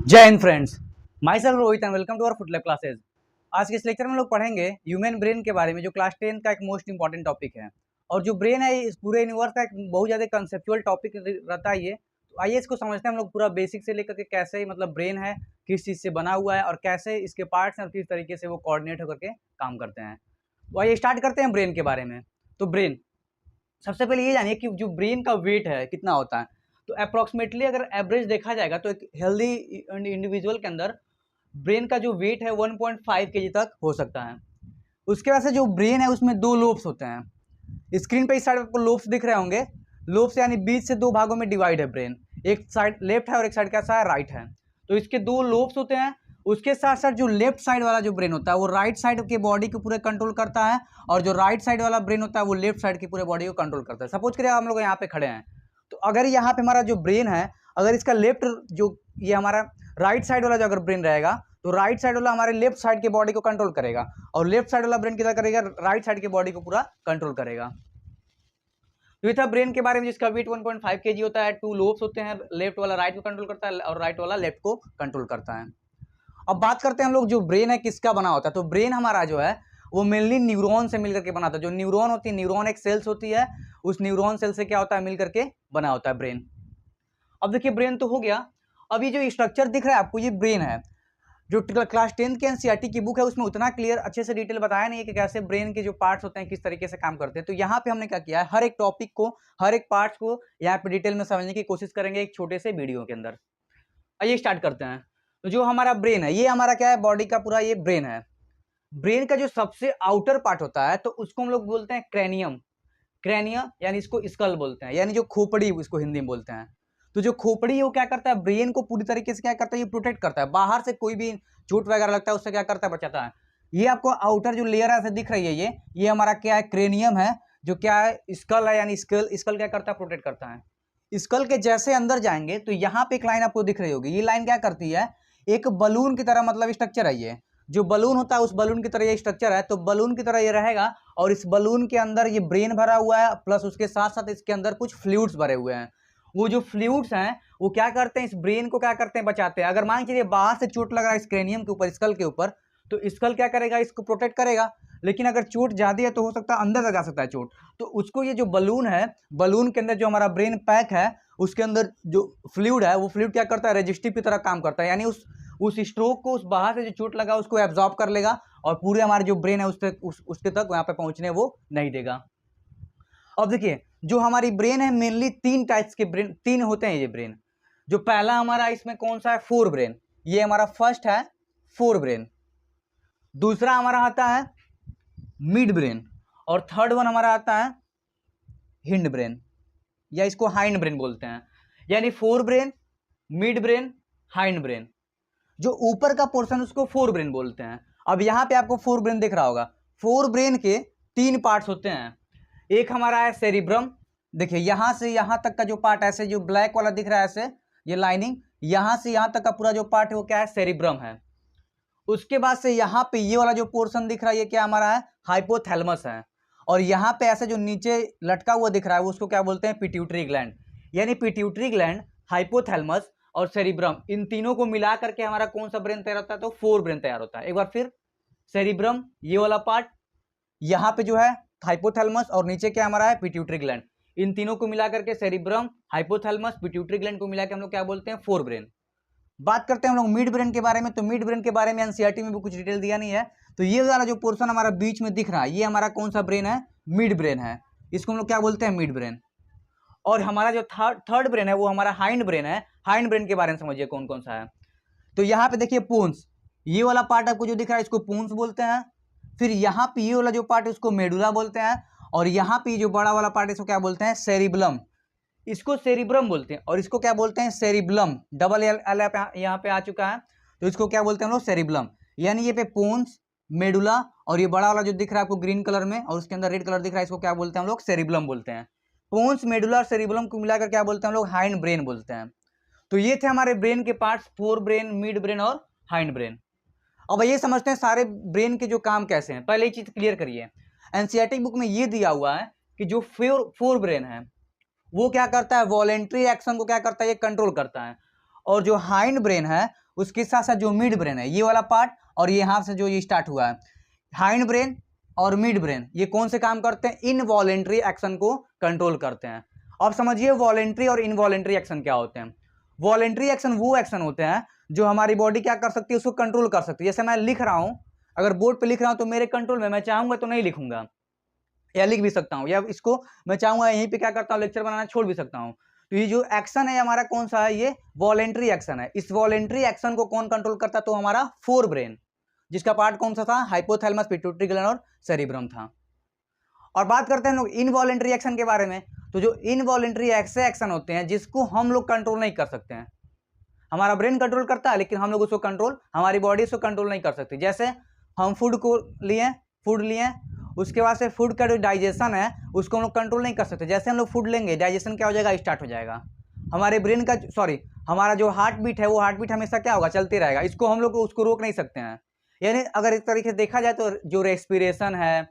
जय हिंद friends, my self Rohit and welcome to our Footlab classes. आज के इस लेक्चर में हम लोग पढ़ेंगे ह्यूमन ब्रेन के बारे में, जो क्लास 10 का एक मोस्ट इंपॉर्टेंट टॉपिक है। और जो ब्रेन है इस पूरे यूनिवर्स का एक बहुत ज़्यादा कंसेप्चुअल टॉपिक रहता है ये। तो आइए इसको समझते हैं हम लोग पूरा बेसिक से लेकर के कैसे मतलब ब्रेन है, किस चीज़ से बना हुआ है और कैसे इसके पार्ट्स हैं और किस तरीके से वो कोऑर्डिनेट होकर के काम करते हैं। तो आइए स्टार्ट करते हैं ब्रेन के बारे में। तो ब्रेन, सबसे पहले ये जानिए कि जो ब्रेन का वेट है कितना होता है। तो अप्रॉक्सीमेटली अगर एवरेज देखा जाएगा तो एक हेल्दी इंडिविजुअल के अंदर ब्रेन का जो वेट है 1.5 kg तक हो सकता है। उसके बाद से जो ब्रेन है उसमें दो लोब्स होते हैं। स्क्रीन पे इस साइड आपको लोब्स दिख रहे होंगे। लोब्स यानी बीच से दो भागों में डिवाइड है ब्रेन, एक साइड लेफ्ट है और एक साइड कैसा है, राइट है। तो इसके दो लोब्स होते हैं। उसके साथ साथ जो लेफ्ट साइड वाला जो ब्रेन होता है वो राइट साइड के बॉडी को पूरे कंट्रोल करता है, और जो राइट साइड वाला ब्रेन होता है वो लेफ्ट साइड की पूरे बॉडी को कंट्रोल करता है। सपोज करिए हम लोग यहाँ पे खड़े हैं, तो अगर यहाँ पे हमारा जो ब्रेन है, अगर इसका लेफ्ट जो ये हमारा राइट साइड वाला जो अगर ब्रेन रहेगा तो राइट साइड वाला हमारे लेफ्ट साइड के बॉडी को कंट्रोल करेगा, और लेफ्ट साइड वाला ब्रेन कितना करेगा, राइट साइड के बॉडी को पूरा कंट्रोल करेगा। तो ये था ब्रेन के बारे में, जिसका वेट 1.5 kg होता है। टू लोब्स होते हैं, लेफ्ट वाला राइट को कंट्रोल करता है और राइट वाला लेफ्ट को कंट्रोल करता है। अब बात करते हैं हम लोग जो ब्रेन है किसका बना होता है। तो ब्रेन हमारा जो है वो मेनली न्यूरॉन से मिलकर के बना होता है। जो न्यूरॉन होती है, न्यूरॉन एक सेल्स होती है, उस न्यूरॉन सेल से क्या होता है, मिलकर के बना होता है ब्रेन। अब देखिए ब्रेन तो हो गया। अब ये जो स्ट्रक्चर दिख रहा है आपको, ये ब्रेन है। जो क्लास 10 के एनसीईआरटी की बुक है उसमें उतना क्लियर अच्छे से डिटेल बताया नहीं है कि कैसे ब्रेन के जो पार्ट्स होते हैं किस तरीके से काम करते हैं। तो यहाँ पे हमने क्या किया है, हर एक टॉपिक को, हर एक पार्ट्स को यहाँ पे डिटेल में समझने की कोशिश करेंगे एक छोटे से वीडियो के अंदर। आइए स्टार्ट करते हैं। तो जो हमारा ब्रेन है, ये हमारा क्या है, बॉडी का पूरा ये ब्रेन है। ब्रेन का जो सबसे आउटर पार्ट होता है तो उसको हम लोग बोलते हैं क्रेनियम। क्रेनिया यानी इसको स्कल बोलते हैं, यानी जो खोपड़ी इसको हिंदी में बोलते हैं। तो जो खोपड़ी है वो क्या करता है, ब्रेन को पूरी तरीके से क्या करता है, ये प्रोटेक्ट करता है। बाहर से कोई भी चोट वगैरह लगता है उससे क्या करता है, बचाता है। ये आपको आउटर जो लेयर ऐसे दिख रही है, ये हमारा क्या है, क्रेनियम है। जो क्या है, स्कल है, यानी स्कल क्या करता है, प्रोटेक्ट करता है। स्कल के जैसे अंदर जाएंगे तो यहाँ पे एक लाइन आपको दिख रही होगी। ये लाइन क्या करती है, एक बलून की तरह मतलब स्ट्रक्चर है। ये जो बलून होता है उस बलून की तरह ये स्ट्रक्चर है। तो बलून की तरह ये रहेगा, और इस बलून के अंदर ये ब्रेन भरा हुआ है, प्लस उसके साथ साथ इसके अंदर कुछ फ्लूइड्स भरे हुए हैं। वो जो फ्लूइड्स हैं वो क्या करते हैं, इस ब्रेन को क्या करते हैं, बचाते हैं। अगर मान लीजिए बाहर से चोट लग रहा है इस क्रेनियम के ऊपर, स्कल के ऊपर, तो स्कल क्या करेगा, इसको प्रोटेक्ट करेगा। लेकिन अगर चोट ज्यादा है तो हो सकता है अंदर तक जा सकता है चोट, तो उसको ये जो बलून है, बलून के अंदर जो हमारा ब्रेन पैक है उसके अंदर जो फ्लूइड है, वो फ्लूइड क्या करता है, रेजिस्टिव की तरह काम करता है। यानी उस स्ट्रोक को, उस बाहर से जो चोट लगा उसको एब्जॉर्ब कर लेगा, और पूरे हमारे जो ब्रेन है उसके तक वहां पे पहुंचने वो नहीं देगा। अब देखिए जो हमारी ब्रेन है, मेनली तीन टाइप्स के ब्रेन, तीन होते हैं ये ब्रेन। जो पहला हमारा इसमें कौन सा है, फोर ब्रेन। ये हमारा फर्स्ट है फोर ब्रेन। दूसरा हमारा आता है मिड ब्रेन, और थर्ड वन हमारा आता है हिंड ब्रेन, या इसको हाइंड ब्रेन बोलते हैं। यानी fore brain, mid brain, hind brain. जो ऊपर का पोर्शन उसको फोर ब्रेन बोलते हैं। अब यहाँ पे आपको फोर ब्रेन दिख रहा होगा। फोर ब्रेन के तीन पार्ट्स होते हैं। एक हमारा है सेरिब्रम। देखिए यहां से यहां तक का जो पार्ट ऐसे जो ब्लैक वाला दिख रहा है ऐसे, ये लाइनिंग, यहां से यहां तक का पूरा जो पार्ट है वो क्या है, सेरिब्रम है। उसके बाद से यहाँ पे ये वाला जो पोर्शन दिख रहा है ये क्या हमारा है, हाइपोथैलेमस है। और यहाँ पे ऐसे जो नीचे लटका हुआ दिख रहा है उसको क्या बोलते हैं, पिट्यूटरी ग्लैंड। यानी पिट्यूटरी ग्लैंड, हाइपोथैलेमस और सेरिब्रम, इन तीनों को मिला करके हमारा कौन सा ब्रेन तैयार होता है, तो फोर ब्रेन तैयार होता है। एक बार फिर, सेरिब्रम ये वाला पार्ट, यहाँ पे जो है हाइपोथैलेमस, और नीचे क्या हमारा है, पिट्यूटरी ग्लैंड। इन तीनों को मिला करके सेरिब्रम, हाइपोथैलेमस, पिट्यूटरी ग्लैंड को मिला के हम लोग क्या बोलते हैं, फोर ब्रेन। बात करते हैं हम लोग मिड ब्रेन के बारे में। तो मिड ब्रेन के बारे में एनसीईआरटी में भी कुछ डिटेल दिया नहीं है। तो ये वाला जो पोर्शन हमारा बीच में दिख रहा है ये हमारा कौन सा ब्रेन है, मिड ब्रेन है। इसको हम लोग क्या बोलते हैं, मिड ब्रेन। और हमारा जो थर्ड ब्रेन है वो हमारा हाइंड ब्रेन है। हाइंड ब्रेन के बारे में समझिए कौन कौन सा है। तो यहाँ पे देखिए पूंछ, ये वाला पार्ट आपको जो दिख रहा है इसको पूंछ बोलते हैं। फिर यहाँ पे ये वाला जो पार्ट है उसको मेडुला बोलते हैं। और यहाँ पे जो बड़ा वाला पार्ट है इसको क्या बोलते हैं, सेरिबलम। इसको सेरिब्रम बोलते हैं, और इसको क्या बोलते हैं, सेरिबलम। डबल एल यहाँ पे आ चुका है, तो इसको क्या बोलते हैं हम लोग, सेरिबलम। यानी ये पे पोन्स, मेडुला, और ये बड़ा वाला जो दिख रहा है आपको ग्रीन कलर में और उसके अंदर रेड कलर दिख रहा है, इसको क्या बोलते हैं हम लोग, सेरिबलम बोलते हैं। पोन्स, मेडुला और सेरिबलम को मिलाकर क्या बोलते हैं हम लोग, हाइंड ब्रेन बोलते हैं। तो ये थे हमारे ब्रेन के parts, fore brain, mid brain और हाइंड ब्रेन। अब ये समझते हैं सारे ब्रेन के जो काम कैसे हैं। पहले ये चीज क्लियर करिए, एनसीईआरटी बुक में ये दिया हुआ है कि जो फोर ब्रेन है वो क्या करता है, वॉलेंट्री एक्शन को क्या करता है, ये कंट्रोल करता है। और जो हाइंड ब्रेन है उसके साथ साथ जो मिड ब्रेन है ये वाला पार्ट, और ये यहाँ से जो ये स्टार्ट हुआ है हाइंड ब्रेन और मिड ब्रेन, ये कौन से काम करते हैं? इनवॉलेंट्री एक्शन को कंट्रोल करते हैं। अब समझिए वॉलेंट्री और इनवॉलेंट्री एक्शन क्या होते हैं। वॉलेंट्री एक्शन वो एक्शन होते हैं जो हमारी बॉडी क्या कर सकती है, उसको कंट्रोल कर सकती है। जैसे मैं लिख रहा हूं, अगर बोर्ड पे लिख रहा हूं तो मेरे कंट्रोल में, मैं चाहूंगा तो नहीं लिखूंगा या लिख भी सकता हूं, या इसको मैं चाहूंगा यहीं पे क्या करता हूं लेक्चर बनाना छोड़ भी सकता हूं। तो ये जो एक्शन है हमारा कौन सा है? ये वॉलेंट्री एक्शन है। इस वॉलेंट्री एक्शन को कौन कंट्रोल करता है? तो हमारा फोर ब्रेन, जिसका पार्ट कौन सा था? हाइपोथैलेमस, पिट्यूटरी ग्लैंड और सेरिब्रम था। और बात करते हैं लोग इनवॉलेंट्री एक्शन के बारे में। तो जो इनवॉलेंट्री ऐसे एक्शन होते हैं जिसको हम लोग कंट्रोल नहीं कर सकते हैं। हमारा ब्रेन कंट्रोल करता है लेकिन हम लोग उसको कंट्रोल, हमारी बॉडी उसको कंट्रोल नहीं कर सकती। जैसे हम फूड लिए, उसके बाद से फूड का जो डाइजेशन है उसको हम लोग कंट्रोल नहीं कर सकते। जैसे हम लोग फूड लेंगे, डाइजेशन क्या हो जाएगा? स्टार्ट हो जाएगा। हमारे ब्रेन का हमारा जो हार्ट बीट है वो हार्ट बीट हमेशा क्या होगा? चलते रहेगा। इसको हम लोग उसको रोक नहीं सकते हैं। यानी अगर एक तरीके से देखा जाए तो जो रेस्पिरेशन है,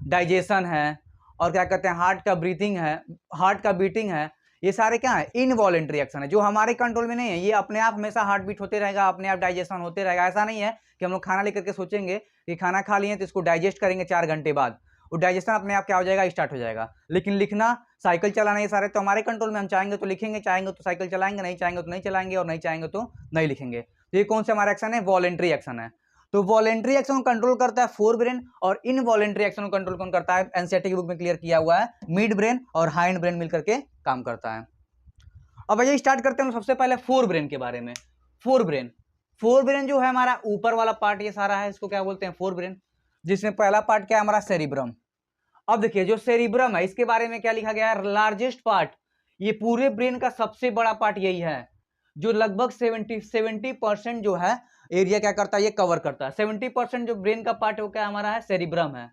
डाइजेशन है, और क्या कहते हैं हार्ट का ब्रीथिंग है, हार्ट का बीटिंग है, ये सारे क्या है? इनवॉलेंट्री एक्शन है जो हमारे कंट्रोल में नहीं है। ये अपने आप हमेशा हार्ट बीट होते रहेगा, अपने आप डाइजेशन होते रहेगा। ऐसा नहीं है कि हम लोग खाना लेकर के सोचेंगे कि खाना खा लिए तो इसको डाइजेस्ट करेंगे 4 घंटे बाद, वो डाइजेशन अपने आप क्या हो जाएगा? स्टार्ट हो जाएगा। लेकिन लिखना, साइकिल चलाना, ये सारे तो हमारे कंट्रोल में। हम चाहेंगे तो लिखेंगे, चाहेंगे तो साइकिल चलाएंगे, नहीं चाहेंगे तो नहीं चलाएंगे, और नहीं चाहेंगे तो नहीं लिखेंगे। तो ये कौन सा हमारा एक्शन है? वॉलेंट्री एक्शन है। तो वॉलेंट्री एक्शन को कंट्रोल करता है फोर ब्रेन, और इनवॉलेंट्री एक्शन को कंट्रोल कौन करता है? एनसीईआरटी की बुक में क्लियर किया हुआ है, मिड ब्रेन और हाइंड ब्रेन मिलकर के काम करता है। अब भैया स्टार्ट करते हैं सबसे पहले फोर ब्रेन के बारे में। फोर ब्रेन जो है हमारा ऊपर वाला पार्ट ये सारा है, इसको क्या बोलते हैं? Fore brain. जिसमें पहला पार्ट क्या है? हमारा सेरिब्रम। अब देखिए जो सेरिब्रम है इसके बारे में क्या लिखा गया है? लार्जेस्ट पार्ट, ये पूरे ब्रेन का सबसे बड़ा पार्ट यही है, जो लगभग 70% जो है एरिया क्या करता है? ये कवर करता है। 70% जो ब्रेन का पार्ट है वो क्या हमारा है? सेरिब्रम है।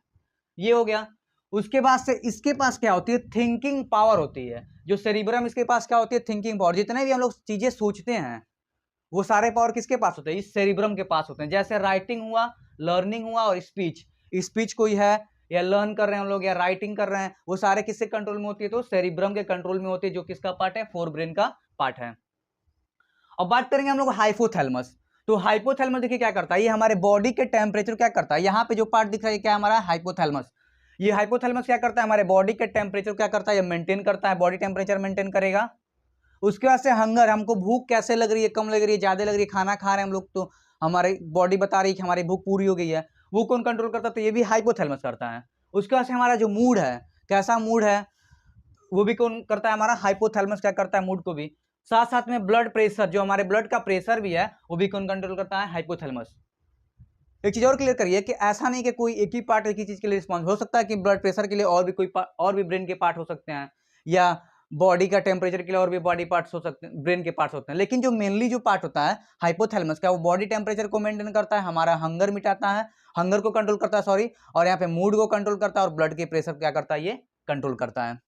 ये हो गया। उसके बाद से इसके पास क्या होती है? थिंकिंग पावर होती है। जो सेरिब्रम इसके पास क्या होती है? Thinking power. जितने भी हम लोग चीजें सोचते हैं वो सारे पावर किसके पास होते हैं? इस सेरिब्रम के पास होते हैं। जैसे राइटिंग हुआ, लर्निंग हुआ, और स्पीच कोई है या लर्न कर रहे हैं हम लोग या राइटिंग कर रहे हैं, वो सारे किससे कंट्रोल में होती है? तो सेरिब्रम के कंट्रोल में होती है, जो किसका पार्ट है? फोर ब्रेन का पार्ट है। अब बात करेंगे हम लोग हाइपोथैलेमस। तो हाइपोथैलेमस देखिए क्या करता है? ये हमारे बॉडी के टेम्परेचर क्या करता है? यहाँ पे जो पार्ट दिख रहा है क्या हमारा? हाइपोथैलेमस। ये हाइपोथैलेमस क्या करता है? हमारे बॉडी के टेम्परेचर क्या करता है? ये मेंटेन करता है, बॉडी टेम्परेचर मेंटेन करेगा। उसके बाद से हंगर, हमको भूख कैसे लग रही है, कम लग रही है, ज्यादा लग रही है, खाना खा रहे हैं हम लोग तो हमारी बॉडी बता रही है कि हमारी भूख पूरी हो गई है, वो कौन कंट्रोल करता है? तो ये भी हाइपोथैलेमस करता है। उसके बाद से हमारा जो मूड है, कैसा मूड है, वो भी कौन करता है? हमारा हाइपोथैलेमस क्या करता है? मूड को भी। साथ साथ में ब्लड प्रेशर, जो हमारे ब्लड का प्रेशर भी है वो भी कौन कंट्रोल करता है? हाइपोथैलेमस। एक चीज और क्लियर करिए कि ऐसा नहीं कि कोई एक ही पार्ट एक ही चीज के लिए रिस्पॉन्स हो सकता है, कि ब्लड प्रेशर के लिए और भी कोई और भी ब्रेन के पार्ट हो सकते हैं, या बॉडी का टेम्परेचर के लिए और भी बॉडी पार्ट्स हो सकते हैं, ब्रेन के पार्ट्स होते हैं। लेकिन जो मेनली जो पार्ट होता है हाइपोथैलेमस का, वो बॉडी टेम्परेचर को मेंटेन करता है, हमारा हंगर मिटाता है, हंगर को कंट्रोल करता है सॉरी, और यहाँ पे मूड को कंट्रोल करता है, और ब्लड के प्रेशर क्या करता है? ये कंट्रोल करता है।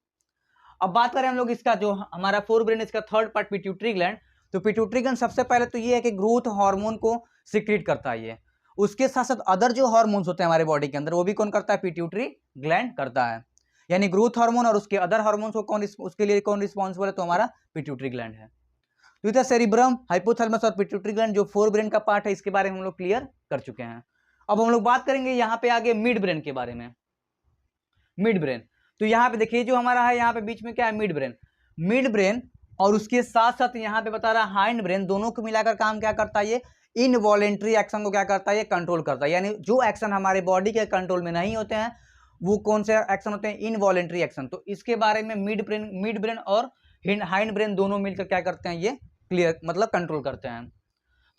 अब बात करें हम लोग इसका जो हमारा फोर ब्रेन, इसका थर्ड पार्ट पिट्यूटरी ग्लैंड। तो पिट्यूटरी ग्लैंड सबसे पहले तो ये है कि ग्रोथ हार्मोन को सिक्रीट करता है ये। उसके साथ साथ अदर जो हार्मोन्स होते हैं हमारे बॉडी के अंदर, वो भी कौन करता है? पिट्यूटरी ग्लैंड करता है। यानी ग्रोथ हार्मोन और उसके अदर हार्मोन्स को कौन, उसके लिए कौन रिस्पॉन्सिबल है? तो हमारा पिट्यूटरी ग्लैंड है। तो इधर सेरिब्रम, हाइपोथैलेमस और पिट्यूटरी ग्लैंड जो फोर ब्रेन का पार्ट है, इसके बारे में हम लोग क्लियर कर चुके हैं। अब हम लोग बात करेंगे यहाँ पे आगे मिड ब्रेन के बारे में। मिड ब्रेन, तो यहाँ पे देखिए जो हमारा है, यहाँ पे बीच में क्या है? मिड ब्रेन और उसके साथ साथ यहाँ पे बता रहा है हाइंड ब्रेन, दोनों को मिलाकर काम क्या करता है? ये इनवॉलेंट्री एक्शन को क्या करता है? ये कंट्रोल करता है। यानी जो एक्शन हमारे बॉडी के कंट्रोल में नहीं होते हैं वो कौन से एक्शन होते हैं? Involuntary action. तो इसके बारे में मिड ब्रेन और हाइंड ब्रेन दोनों मिलकर क्या करते हैं? ये क्लियर मतलब कंट्रोल करते हैं।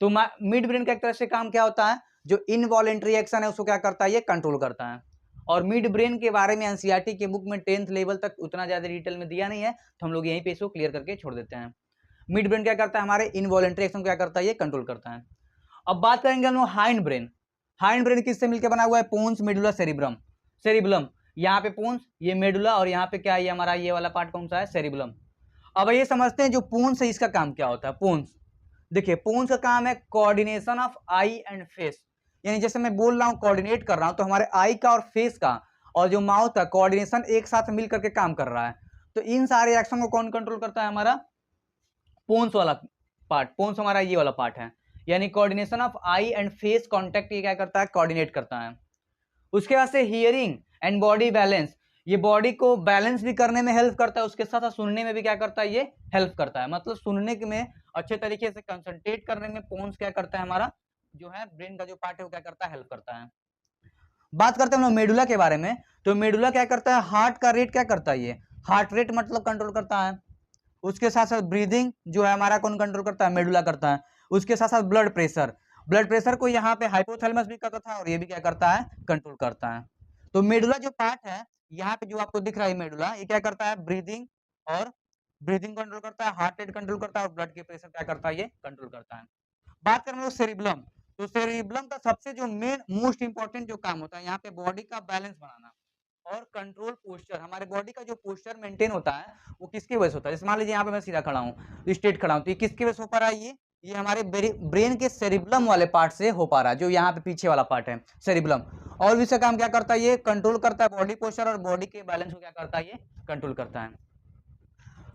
तो मिड ब्रेन का एक तरह से काम क्या होता है? जो इनवॉलेंट्री एक्शन है उसको क्या करता है? ये कंट्रोल करता है। और मिड ब्रेन के बारे में एनसीईआरटी के बुक में 10th लेवल तक उतना ज्यादा डिटेल में दिया नहीं है, तो हम लोग यहीं पे इसको क्लियर करके छोड़ देते हैं। मिड ब्रेन क्या करता है? हमारे इनवॉलेंट्री एक्शन क्या करता है? ये कंट्रोल करता है। अब बात करेंगे हम लोग हाइंड ब्रेन किससे मिलकर बना हुआ है? Pons, medulla, cerebellum. यहाँ पे पोन्स, ये मेडुला, और यहाँ पे क्या है? ये हमारा ये वाला पार्ट कौन सा है? सेरिब्लम। अब ये समझते हैं जो पोन्स है इसका काम क्या होता है? पोन्स देखिए, पोन्स का काम है coordination of I and face. यानी जैसे मैं बोल रहा हूँ, कोऑर्डिनेट कर रहा हूँ, तो हमारे आई का और फेस का और जो माउथ का कोऑर्डिनेशन एक साथ मिल करके काम कर रहा है। तो इन सारे एक्शन को कौन कंट्रोल करता है? हमारा पोन्स वाला पार्ट, पोन्स हमारा ये वाला पार्ट है, यानी coordination of I and face contact ये क्या करता है, कोऑर्डिनेट करता है। उसके बाद से हियरिंग एंड बॉडी बैलेंस, ये बॉडी को बैलेंस भी करने में हेल्प करता है, उसके साथ साथ सुनने में भी क्या करता है, ये हेल्प करता है। मतलब सुनने में अच्छे तरीके से कंसंट्रेट करने में पोन्स क्या करता है, हमारा जो है ब्रेन का जो पार्ट है वो क्या करता है, हेल्प करता है। बात करते हैं हम लोग मेडुला के बारे में, तो मेडुला क्या करता है, हार्ट का रेट क्या करता है, ये हार्ट रेट मतलब कंट्रोल करता है। उसके साथ साथ ब्रीदिंग जो है हमारा कौन कंट्रोल करता है, मेडुला करता है। उसके साथ साथ ब्लड प्रेशर को यहाँ पे हाइपोथैलेमस भी करता था और ये भी क्या करता है, कंट्रोल करता है। तो मेडुला जो पार्ट है यहाँ पे जो आपको दिख रहा है मेडुला, ये क्या करता है, ब्रीदिंग कंट्रोल करता है, हार्ट रेट कंट्रोल करता है और ब्लड के प्रेशर क्या करता है, ये कंट्रोल करता है। बात करें सेरिब्लम, तो सेरिब्लम का सबसे जो मेन मोस्ट इंपॉर्टेंट जो काम होता है यहाँ पे बॉडी का बैलेंस बनाना और कंट्रोल पोस्चर। हमारे बॉडी का जो पोस्चर मेंटेन होता है वो किसकी वजह से होता है, जैसे मान लीजिए यहाँ पे मैं सीधा खड़ा हूँ, स्ट्रेट खड़ा हूँ, तो ये किसकी वजह से हो पा रहा है, ये हमारे ब्रेन के सेरिब्लम वाले पार्ट से हो पा रहा है, जो यहाँ पे पीछे वाला पार्ट है सेरिब्लम। और भी इसका काम क्या करता है, ये कंट्रोल करता है बॉडी पोस्चर और बॉडी के बैलेंस को क्या करता है, ये कंट्रोल करता है।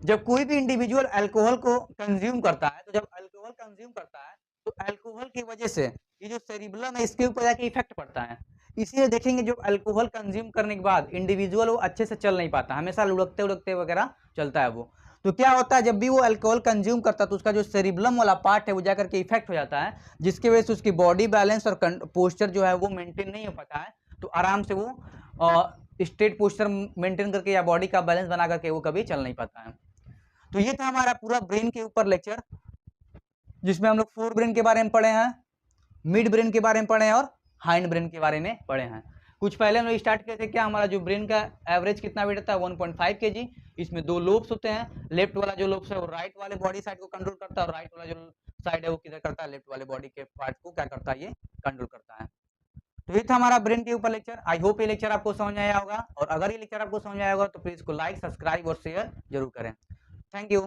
जब कोई भी इंडिविजुअल अल्कोहल को कंज्यूम करता है, तो जब अल्कोहल कंज्यूम करता है तो अल्कोहल की वजह से ये जो सेरिब्लम है इसके ऊपर जाके इफेक्ट पड़ता है। इसीलिए देखेंगे जो अल्कोहल कंज्यूम करने के बाद इंडिविजुअल वो अच्छे से चल नहीं पाता, हमेशा लुढ़कते उड़कते वगैरह चलता है वो। तो क्या होता है, जब भी वो अल्कोहल कंज्यूम करता है तो उसका जो सेरिब्लम वाला पार्ट है वो जाकर के इफेक्ट हो जाता है, जिसकी वजह से उसकी बॉडी बैलेंस और पोस्चर जो है वो मेंटेन नहीं हो पाता है। तो आराम से वो स्ट्रेट पोस्चर मेंटेन करके या बॉडी का बैलेंस बना करके वो कभी चल नहीं पाता है। तो ये था हमारा पूरा ब्रेन के ऊपर लेक्चर, जिसमें हम लोग फोर ब्रेन के बारे में पढ़े हैं, मिड ब्रेन के बारे में पढ़े हैं और हाइंड ब्रेन के बारे में पढ़े हैं। कुछ पहले हम लोग स्टार्ट किए थे, क्या हमारा जो ब्रेन का एवरेज कितना वेट होता है, 1.5 kg। इसमें दो लोब्स होते हैं, लेफ्ट वाला जो लोब्स है वो राइट वाले बॉडी साइड को कंट्रोल करता है और राइट वाला जो साइड है वो किधर करता है, लेफ्ट वाले बॉडी के पार्ट को क्या करता है, ये कंट्रोल करता है। तो ये था हमारा ब्रेन के ऊपर लेक्चर। आई होप ये लेक्चर आपको समझ आया होगा, और अगर ये लेक्चर आपको समझ आया होगा तो प्लीज इसको लाइक, सब्सक्राइब और शेयर जरूर करें। Thank you.